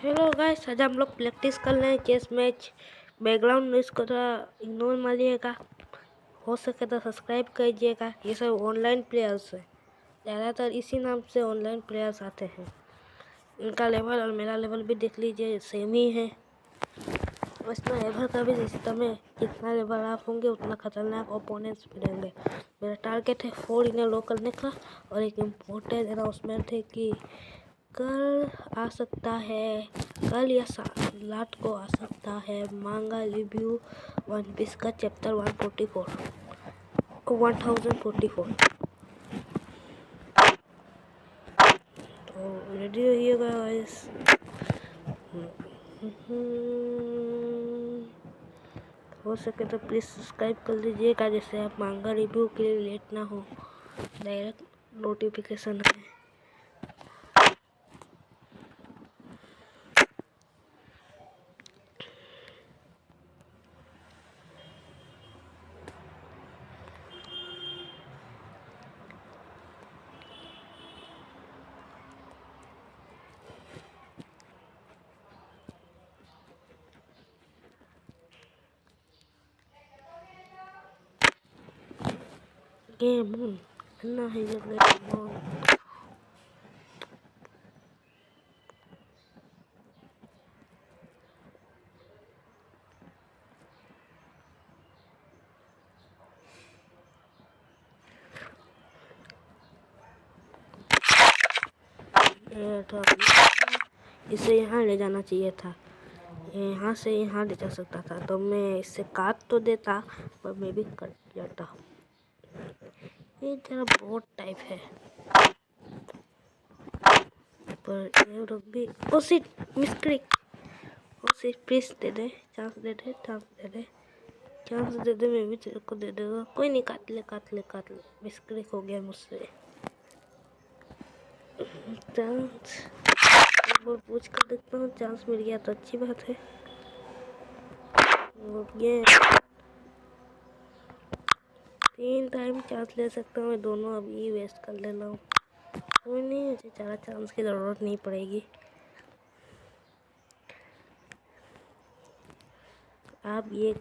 Hello guys, आज हम लोग प्रैक्टिस कर रहे हैं चेस मैच। बैकग्राउंड नॉइस को थोड़ा इग्नोर मारिएगा, हो सके तो सब्सक्राइब कीजिएगा। ये सब ऑनलाइन प्लेयर्स है, ज़्यादातर इसी नाम से ऑनलाइन प्लेयर्स आते हैं। इनका लेवल और मेरा लेवल भी देख लीजिए, सेम ही है। बस ना लेवल का भी सिस्टम है, जितना लेवल आप होंगे उतना खतरनाक ओपोनेंट्स मिलेंगे। मेरा टारगेट है 4 इन्हें लो करने का, और एक इम्पोर्टेंट अनाउंसमेंट है कि कल आ सकता है, कल या रात को आ सकता है मांगा रिव्यू वन पीस का चैप्टर 144 1044। तो रेडी रहिएगा गाइस। हो सके तो प्लीज़ सब्सक्राइब कर लीजिएगा, जैसे आप मांगा रिव्यू के लिए लेट ना हो, डायरेक्ट नोटिफिकेशन है। गेम ना है इसे यहाँ ले जाना चाहिए था, यहाँ से यहाँ ले जा सकता था, तो मैं इससे काट तो देता, पर मैं भी कट जाता। ये जरा बहुत टाइप है, पर ये लोग भी उसी मिस्क्लिक उसी प्लीज दे दे, चांस दे दे, चांस दे दे, चांस दे दे, मैं भी तेरे को दे दूँगा। कोई नहीं, काट ले काट ले काट ले, मिस्क्लिक हो गया मुझसे। चांस एक बार पूछ कर देखता हूँ, चांस मिल गया तो अच्छी बात है। ये 3 टाइम चांस ले सकता हूँ मैं, दोनों अभी वेस्ट कर लेना हूँ। कोई नहीं, मुझे ज़्यादा चांस की ज़रूरत नहीं पड़ेगी। आप ये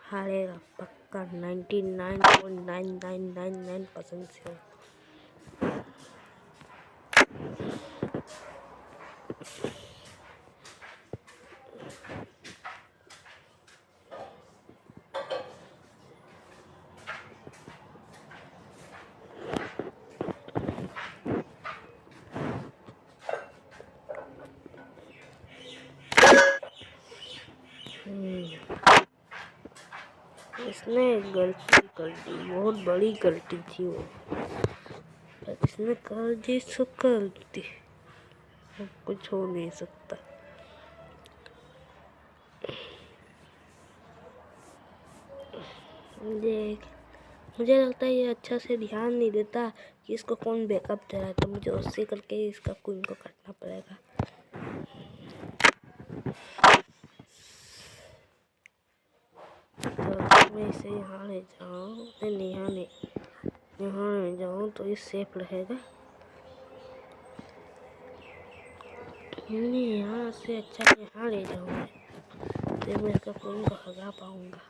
हारेगा पक्का 99.9999% से। इसने गलती कर दी, बहुत बड़ी गलती थी वो, पर इसने कर दी सो कर दी, कुछ हो नहीं सकता। मुझे लगता है ये अच्छा से ध्यान नहीं देता कि इसको कौन बैकअप दे रहा है, तो मुझे उससे करके इसका क्वीन को काटना पड़ेगा। तो मैं इसे यहाँ ले जाऊँ, नहीं यहाँ नहीं, यहाँ ले जाऊँ तो ये सेफ रहेगा। नहीं, यहाँ से अच्छा यहाँ ले जाऊँ, तो मैं इसका क्वीन को हरा पाऊँगा।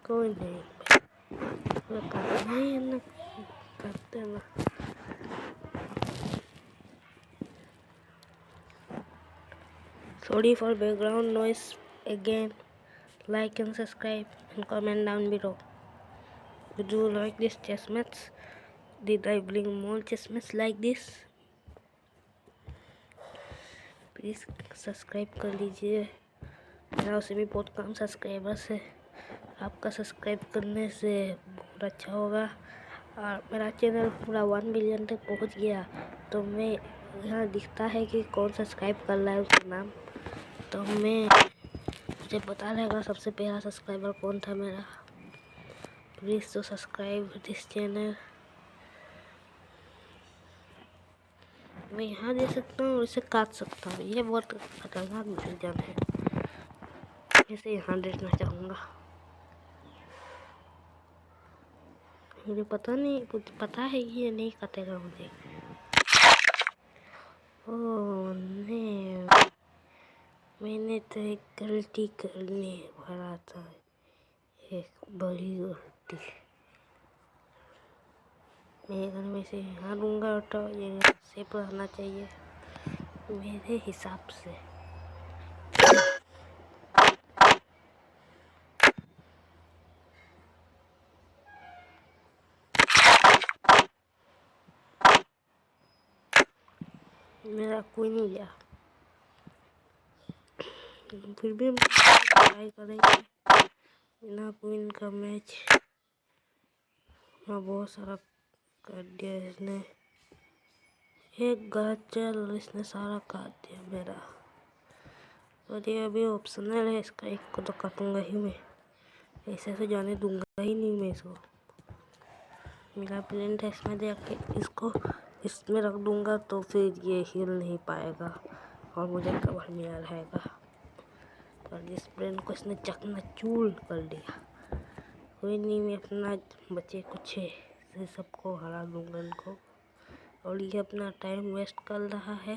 कोई नहीं, नहीं ना करते ना। Sorry for background noise again. Like and subscribe and comment down below. Would you like this chess match? Did I bring more chess match like this? Please subscribe कर लीजिए, मेरा उसे भी बहुत कम सब्सक्राइबर्स है। आपका सब्सक्राइब करने से बहुत अच्छा होगा। और मेरा चैनल पूरा 1 मिलियन तक पहुंच गया, तो मैं यहाँ दिखता है कि कौन सब्सक्राइब कर रहा है उसका नाम, तो मुझे पता रहेगा सबसे पहला सब्सक्राइबर कौन था मेरा। प्लीज़ तो सब्सक्राइब दिस चैनल। मैं यहाँ दे सकता हूँ और इसे काट सकता हूँ। ये बहुत खतरनाक डिसीजन है। इसे यहाँ देखना चाहूँगा। मुझे पता नहीं, मुझे पता है कि ये नहीं कटेगा मुझे। ओह नहीं, मैंने तो एक गलती करने वाला था, एक बड़ी गलती। मैं अगर मैं इसे यहाँ दूँगा तो ये सेफ रहना चाहिए मेरे हिसाब से। मेरा कोई नहीं गया, फिर भी हम ट्राई करेंगे। बिना क्वीन का मैच हाँ बहुत सारा कर दिया इसने। एक गलत चल, इसने सारा काट दिया मेरा। और ये अभी ऑप्शनल है, इसका एक को तो काटूंगा ही मैं। ऐसे तो जाने दूंगा ही नहीं मैं इसको। मेरा प्लान था इसमें दे के इसको इसमें रख दूंगा तो फिर ये हिल नहीं पाएगा और मुझे कवर मिला रहेगा। और जिस प्लान को इसने चकनाचूर कर दिया। कोई नहीं, मैं अपना बचे कुछ है से सबको हरा दूंगा इनको। और ये अपना टाइम वेस्ट कर रहा है।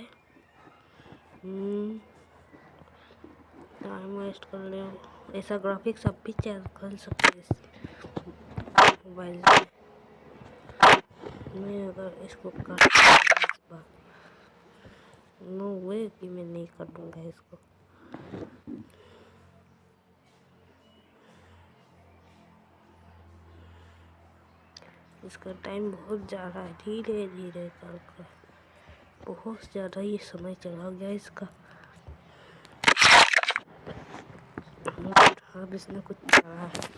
टाइम वेस्ट कर ले। ऐसा ग्राफिक्स आप भी चेक कर सकते हैं मोबाइल में। मैं अगर इसको काटूंगा इस बार, नो वे कि मैं नहीं काटूंगा इसको। इसका टाइम बहुत ज़्यादा है, धीरे धीरे चलकर बहुत ज़्यादा ये समय चला गया इसका। अब इसने कुछ करा है।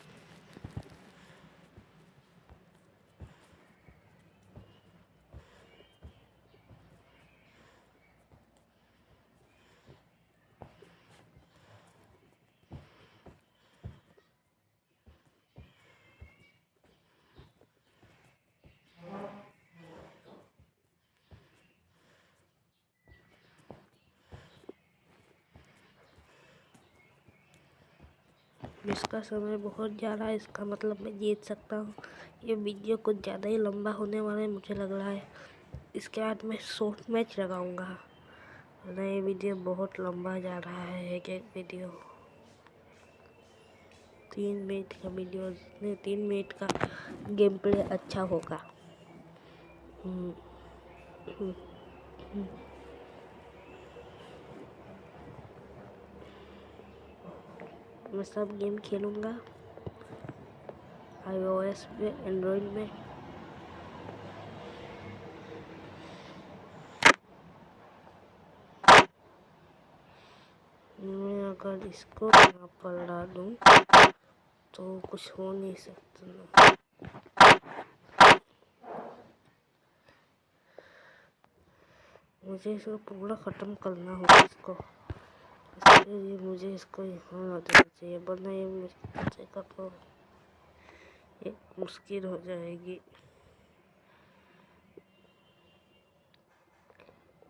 इसका समय बहुत ज़्यादा है, इसका मतलब मैं जीत सकता हूँ। ये वीडियो कुछ ज़्यादा ही लंबा होने वाला है मुझे लग रहा है। इसके बाद मैं शॉर्ट मैच लगाऊंगा। ये वीडियो बहुत लंबा जा रहा है। एक एक वीडियो 3 मिनट का वीडियो नहीं, 3 मिनट का गेम प्ले अच्छा होगा। मैं सब गेम खेलूँगा iOS पे, एंड्रॉइड में। मैं अगर इसको यहाँ पर डालूँ तो कुछ हो नहीं सकता ना। मुझे इसको पूरा ख़त्म करना होगा इसको। इसके लिए मुझे इसको यहाँ आ जाना चाहिए, वरना ये मुझे का तो एक मुश्किल हो जाएगी।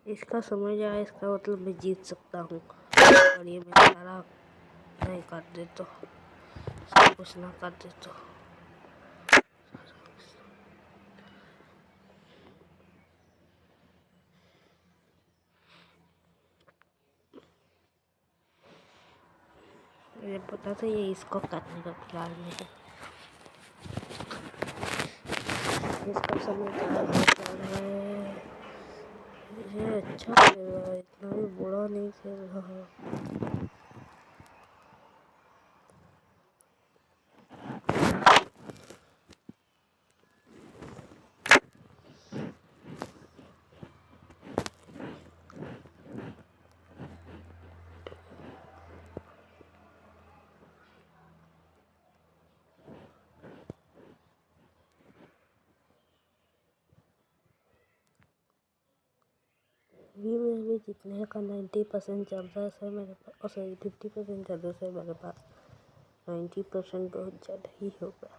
इसका समझ आया, इसका मतलब मैं जीत सकता हूँ। और ये मैं सारा नहीं काट दे तो, सब कुछ ना काट दे तो। मुझे पता था ये इसको काटने का प्लान में है। इसका समय चल रहा है। ये अच्छा खेल रहा है, इतना भी बुरा नहीं खेल रहा है। अभी मेरे जीतने का 90% चांसेस है मेरे पास, और सॉरी 50% चांसेस है मेरे पास। 90% बहुत ज़्यादा ही होगा।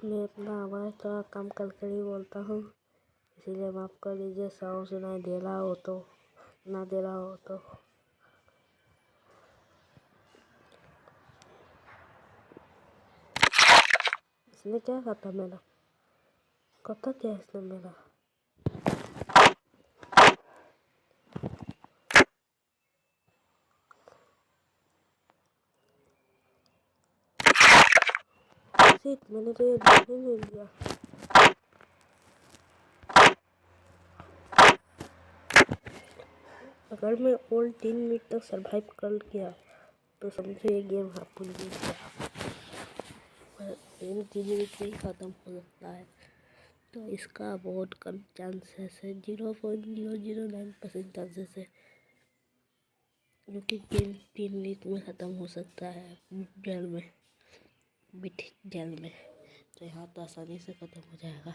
मैं अपना आवाज़ थोड़ा कम करके ही बोलता हूँ, इसीलिए माफ़ कर दीजिए। साउंड सुनाई दे रहा हो तो, ना दे रहा हो तो। इसने क्या कहा मेरा, कथा क्या इसने मेरा। मैंने तो ये ध्यान ही नहीं दिया। अगर मैं और 3 मिनट तक सरवाइव कर गया तो समझो ये गेम हापुल जीत गया। पर 3 मिनट में ही ख़त्म हो सकता है, तो इसका बहुत कम चांसेस है, 0.009% चांसेस है, क्योंकि गेम 3 मिनट में ख़त्म हो सकता है जेल में, बिठ जेल में, तो यहाँ तो आसानी से ख़त्म हो जाएगा।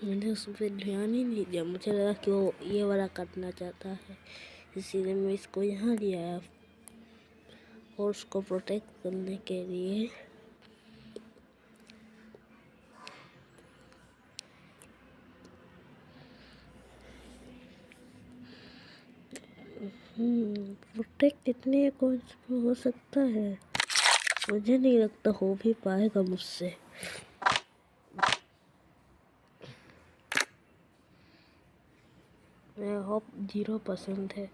मैंने उस पर ध्यान ही नहीं दिया, मुझे लगा कि वो ये वाला काटना चाहता है, इसीलिए मैं इसको यहाँ ले आया और उसको प्रोटेक्ट करने के लिए। प्रोटेक्ट इतने को हो सकता है, मुझे नहीं लगता हो भी पाएगा मुझसे। मैं होप 0% है,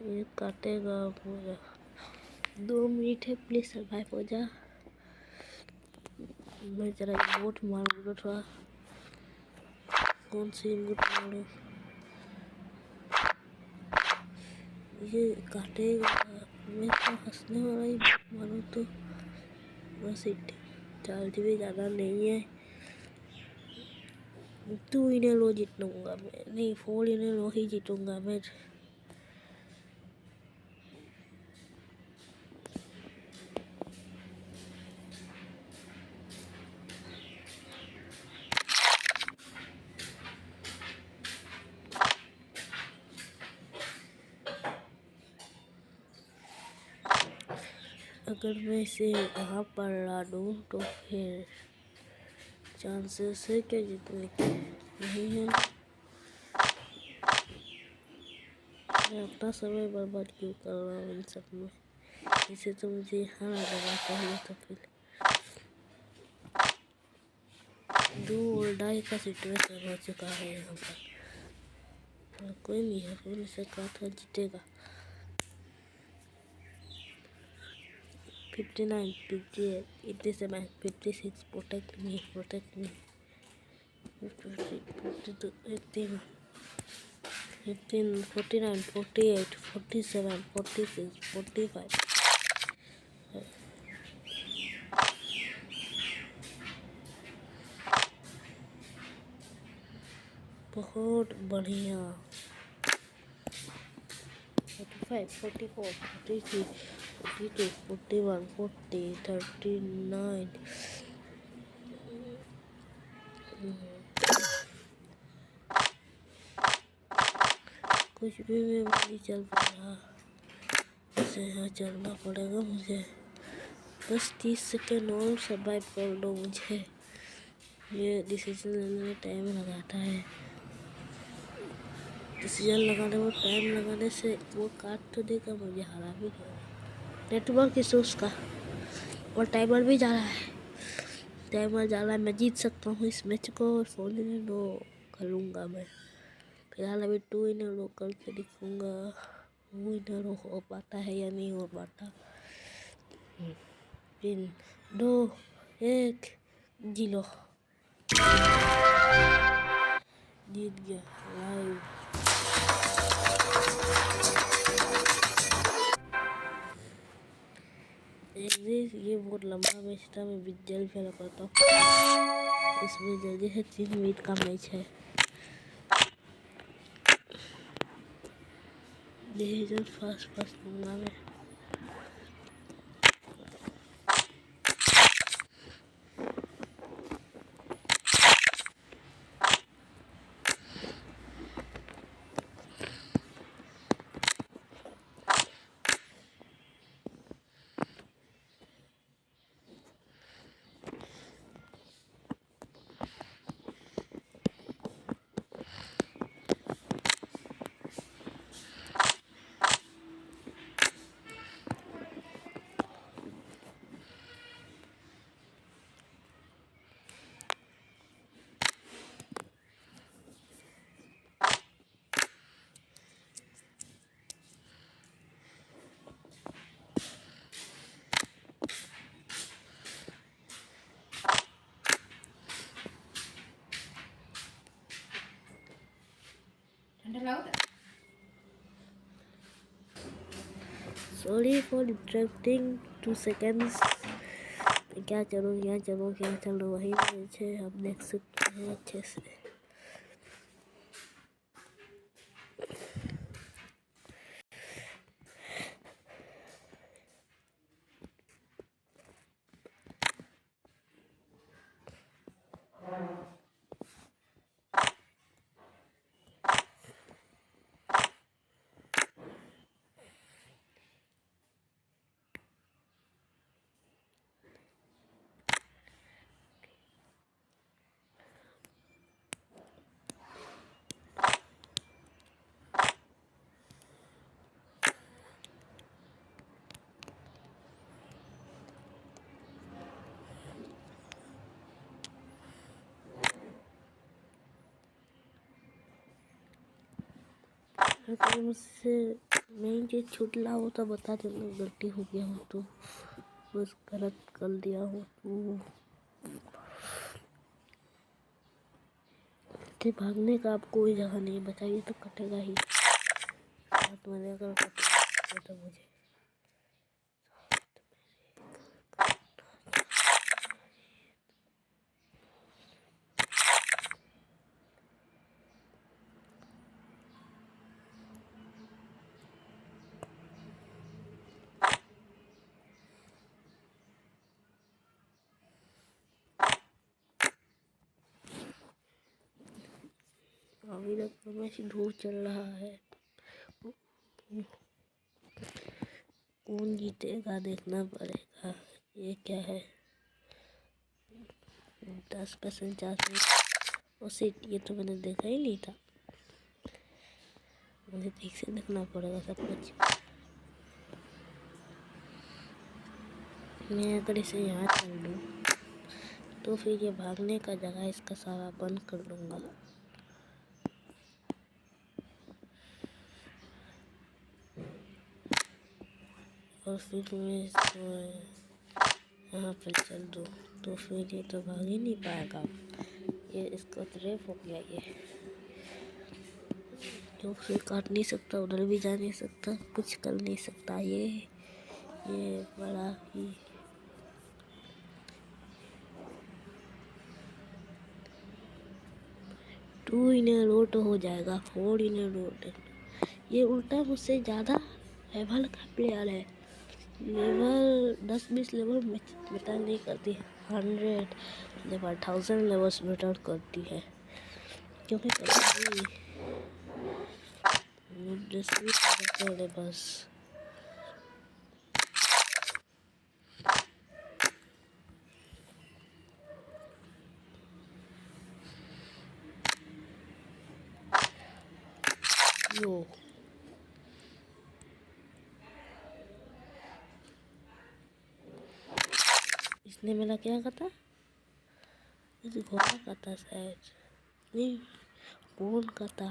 ये काटेगा पूरा। 2 मिनट है, प्लीज सरवाइव हो जा। मैं जरा इमोट मारूंगा, थोड़ा कौन सी इमोट मारूं, ये काटेगा। मैं तो हंसने वाला ही मारूं तो बस इट चार्ज भी ज़्यादा नहीं है। 2 इन्हें लो जीतूंगा मैं, नहीं 4 इन्हें लो ही जीतूंगा मैं। अगर मैं इसे यहाँ पर ला दूँ तो फिर चांसेस है क्या जीतने के, नहीं है। मैं अपना समय बर्बाद क्यों कर रहा हूँ इन सब में, इसे तो मुझे यहाँ आ जाना चाहिए। तो फिर 2 और डाई का सिचुएशन हो चुका है यहाँ पर, कोई नहीं है, फिर इसे काटा जीतेगा। 59, 58, 87, 56, प्रोटेक्ट मी, प्रोटेक्ट मी, 52, 18, 15, 49, 48, 47, 46, 45। बहुत बढ़िया। 45, 44, 43, 42, 41, 40, 39। कुछ भी मैं नहीं चल पा रहा, इसे यहाँ चलना पड़ेगा मुझे। बस 30 सेकेंड और सर्वाइव कर लो मुझे। ये डिसीजन लेने में टाइम लगाता है, डिसीजन लगाने में टाइम लगाने से वो काट तो देगा, मुझे हरा भी देगा। नेटवर्क इशू उसका, और टाइमर भी जा रहा है, टाइमर जा रहा है। मैं जीत सकता हूँ इस मैच को, 4 इन्हें लो करूँगा मैं। फिलहाल अभी 2 इन्हें लो करके दिखूँगा, वो इन्हें लो हो पाता है या नहीं हो पाता। 3, 2, 1, 0, जीत गया लाइव। ये बहुत लंबा मैच था, मैं भी जल्द खेला करता हूँ, इसमें जल्दी से 3 मिनट का मैच है। डिसीजन फास्ट लूँगा मैं। Sorry for interrupting 2 seconds. क्या चलो यहाँ चलो क्या चलो वही पीछे हम देख सकते हैं अच्छे से। अगर मुझसे मेन चीज़ छूट ला हो तो बता देना, गलती हो गया हो तो बस गलत कर दिया हो तो भागने का आप कोई जगह नहीं बताइए तो कटेगा ही। हाथ मैंने अगर कटेगा तो मुझे अभी तक में धूप चल रहा है। कौन जीतेगा देखना पड़ेगा। ये क्या है 10% चांस और सीट, ये तो मैंने देखा ही नहीं था। मुझे ठीक से देखना पड़ेगा सब कुछ। मैं अगर इसे यहाँ चल दूँ तो फिर ये भागने का जगह इसका सारा बंद कर दूँगा। और फिर मैं इसको यहाँ पर चल दूँ तो फिर ये तो भाग ही नहीं पाएगा। ये इसका ट्रैप हो गया। ये जो फिर काट नहीं सकता, उधर भी जा नहीं सकता, कुछ कर नहीं सकता। ये बड़ा ही टू इन ए रो तो हो जाएगा, 4 इन ए रो। ये उल्टा मुझसे ज़्यादा लेवल का प्लेयर है। लेवल 10-20 लेवल मैटर नहीं करती, 100 लेवल 1000 लेवल्स मैटर करती है। क्योंकि कभी 10 बस यो इसने मेरा क्या कहा, इस घोड़ा का था शायद, नहीं कौन का था।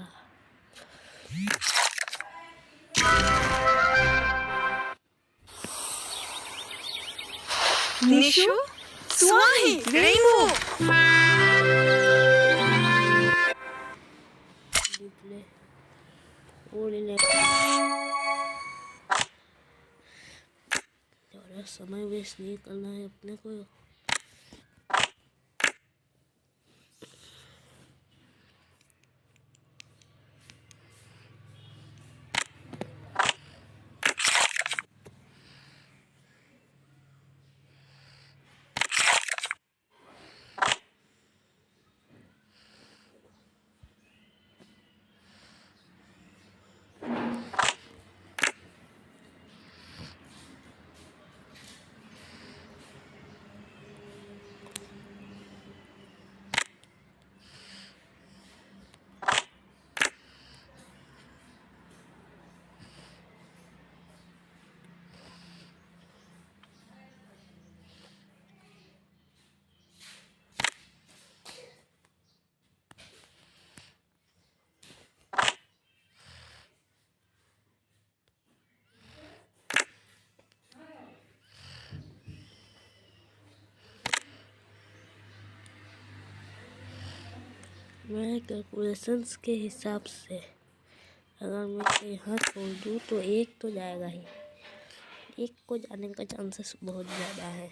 निशु स्वाही रेनबो समय वेस्ट नहीं करना है अपने को। मैं कैलकुलेशंस के हिसाब से अगर मैं यहाँ छोड़ दूँ तो एक तो जाएगा ही। एक को जाने का चांसेस बहुत ज़्यादा है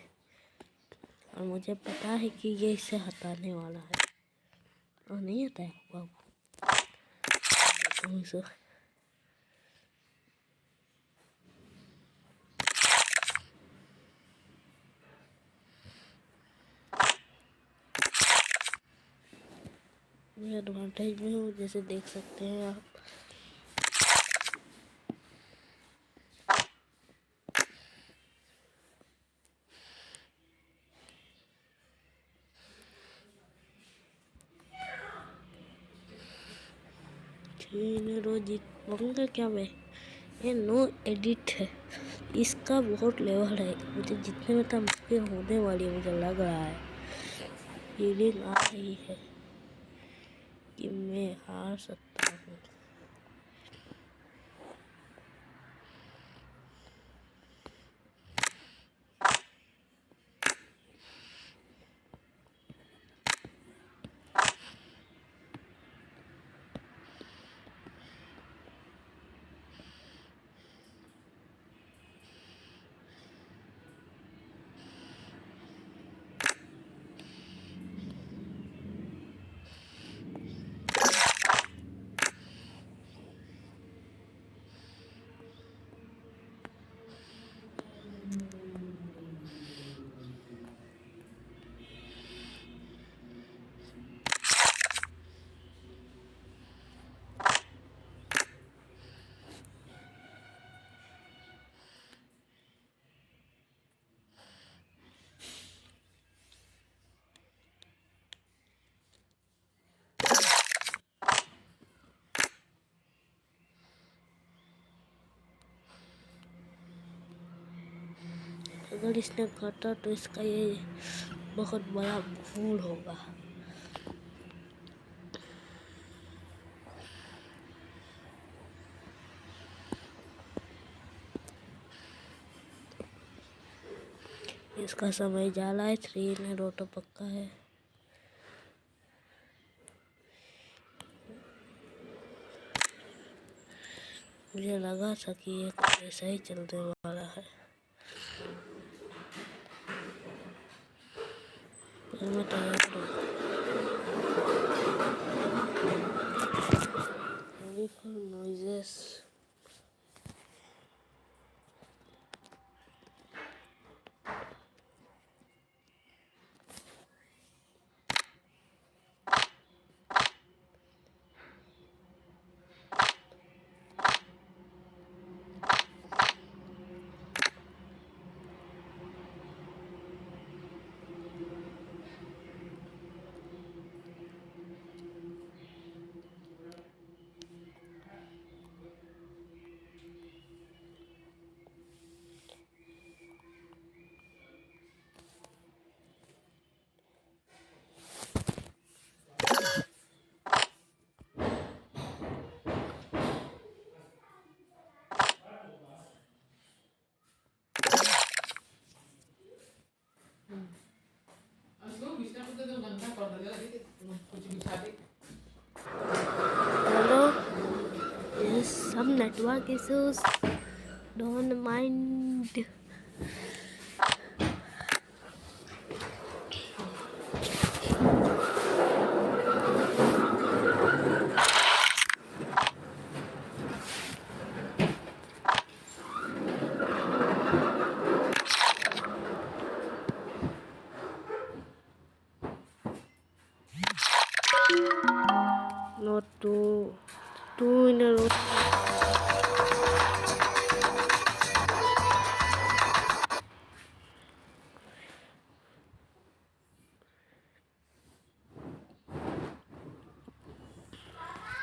और मुझे पता है कि ये इसे हटाने वाला है और नहीं हटाया बाबू। मैं एडवांटेज में हूँ, जैसे देख सकते हैं आप। रोज जीत पाऊंगा क्या मैं? ये नो एडिट है, इसका बहुत लेवल है। मुझे जितने में था मुश्किल होने वाली है, मुझे लग रहा है। फीलिंग आ रही है कि मैं हार सकता हूँ। अगर इसने काटा तो इसका ये बहुत बड़ा भूल होगा। इसका समय जा रहा है। 3 ने रोटो पक्का है। मुझे लगा था कि ये कुछ ऐसा ही चलने वाला है, पर मैं तैयार हूँ। Noises Hello, there's some network issues. Don't mind. Not two in a row.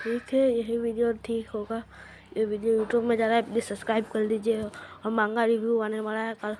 ठीक है, यही वीडियो ठीक होगा। ये वीडियो यूट्यूब में जा रहा है, प्लीज़ सब्सक्राइब कर लीजिए। और मांगा रिव्यू आने वाला है कल।